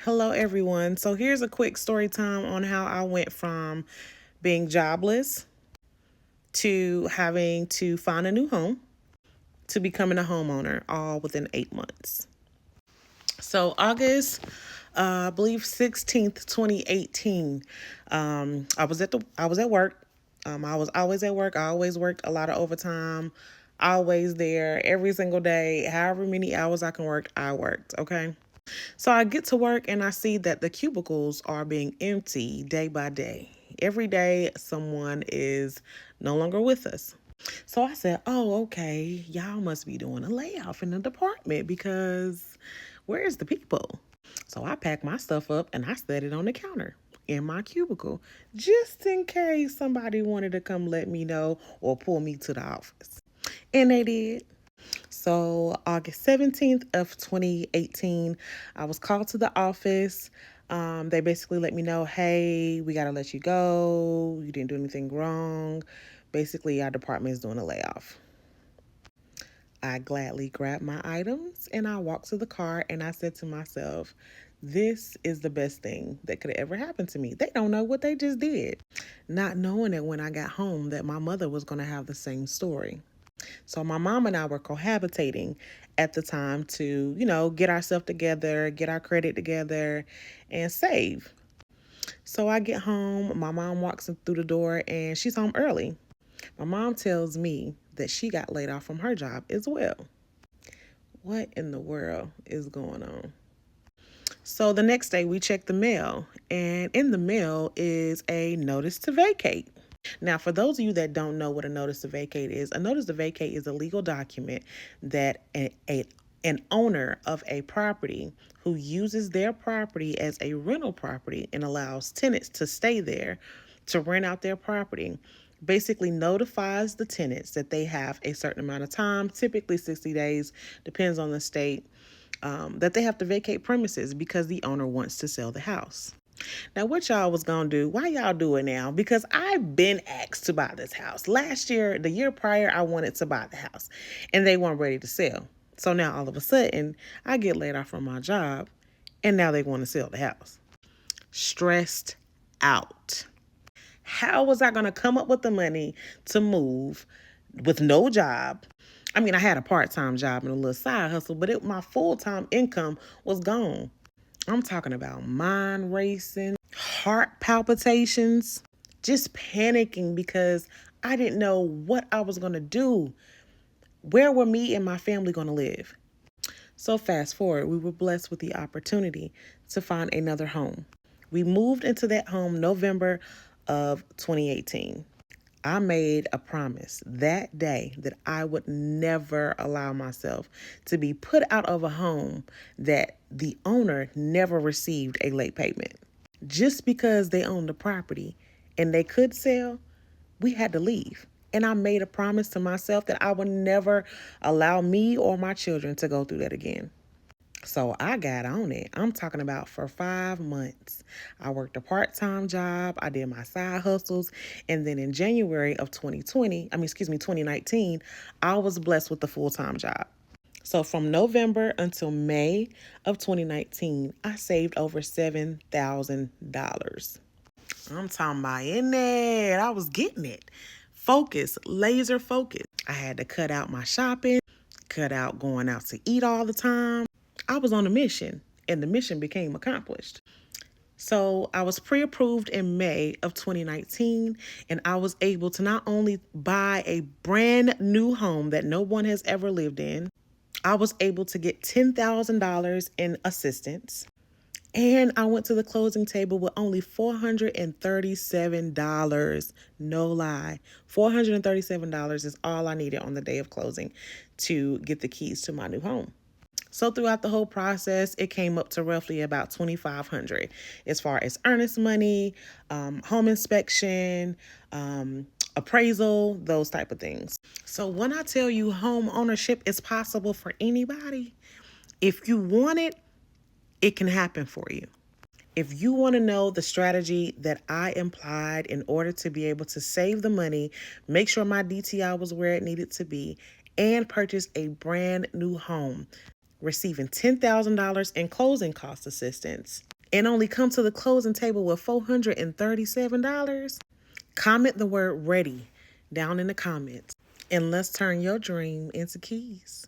Hello, everyone. So, here's a quick story time on how I went from being jobless to having to find a new home to becoming a homeowner, all within 8 months. So, August, I believe 16th, 2018, I was at work. I was always at work. I always worked a lot of overtime, always there every single day. However many hours I can work, I worked. Okay. So I get to work and I see that the cubicles are being emptied day by day. Every day, someone is no longer with us. So I said, oh, okay, y'all must be doing a layoff in the department because where's the people? So I packed my stuff up and I set it on the counter in my cubicle just in case somebody wanted to come let me know or pull me to the office. And they did. So August 17th of 2018, I was called to the office. They basically let me know, hey, we got to let you go. You didn't do anything wrong. Basically, our department is doing a layoff. I gladly grabbed my items and I walked to the car and I said to myself, this is the best thing that could ever happen to me. They don't know what they just did. Not knowing that when I got home that my mother was going to have the same story. So my mom and I were cohabitating at the time to, get ourselves together, get our credit together, and save. So I get home, my mom walks in through the door and she's home early. My mom tells me that she got laid off from her job as well. What in the world is going on? So the next day we check the mail, and in the mail is a notice to vacate. Now, for those of you that don't know what a notice to vacate is, a notice to vacate is a legal document that an owner of a property who uses their property as a rental property and allows tenants to stay there to rent out their property basically notifies the tenants that they have a certain amount of time, typically 60 days, depends on the state, that they have to vacate premises because the owner wants to sell the house. Now, what y'all was gonna do? Why y'all do it now? Because I've been asked to buy this house. Last year, the year prior, I wanted to buy the house and they weren't ready to sell. So now all of a sudden, I get laid off from my job and now they want to sell the house. Stressed out. How was I gonna come up with the money to move with no job? I mean, I had a part-time job and a little side hustle, but my full-time income was gone. I'm talking about mind racing, heart palpitations, just panicking because I didn't know what I was going to do. Where were me and my family going to live? So fast forward, we were blessed with the opportunity to find another home. We moved into that home November of 2018. I made a promise that day that I would never allow myself to be put out of a home that the owner never received a late payment. Just because they owned the property and they could sell, we had to leave. And I made a promise to myself that I would never allow me or my children to go through that again. So I got on it. I'm talking about for 5 months. I worked a part-time job. I did my side hustles. And then in January of 2019, I was blessed with the full-time job. So from November until May of 2019, I saved over $7,000. I'm talking about in there. I was getting it. Focus, laser focus. I had to cut out my shopping, cut out going out to eat all the time. I was on a mission, and the mission became accomplished. So I was pre-approved in May of 2019, and I was able to not only buy a brand new home that no one has ever lived in, I was able to get $10,000 in assistance. And I went to the closing table with only $437. No lie. $437 is all I needed on the day of closing to get the keys to my new home. So throughout the whole process, it came up to roughly about $2,500 as far as earnest money, home inspection, appraisal, those type of things. So when I tell you home ownership is possible for anybody, if you want it, it can happen for you. If you want to know the strategy that I implied in order to be able to save the money, make sure my DTI was where it needed to be, and purchase a brand new home, receiving $10,000 in closing cost assistance, and only come to the closing table with $437? Comment the word ready down in the comments, and let's turn your dream into keys.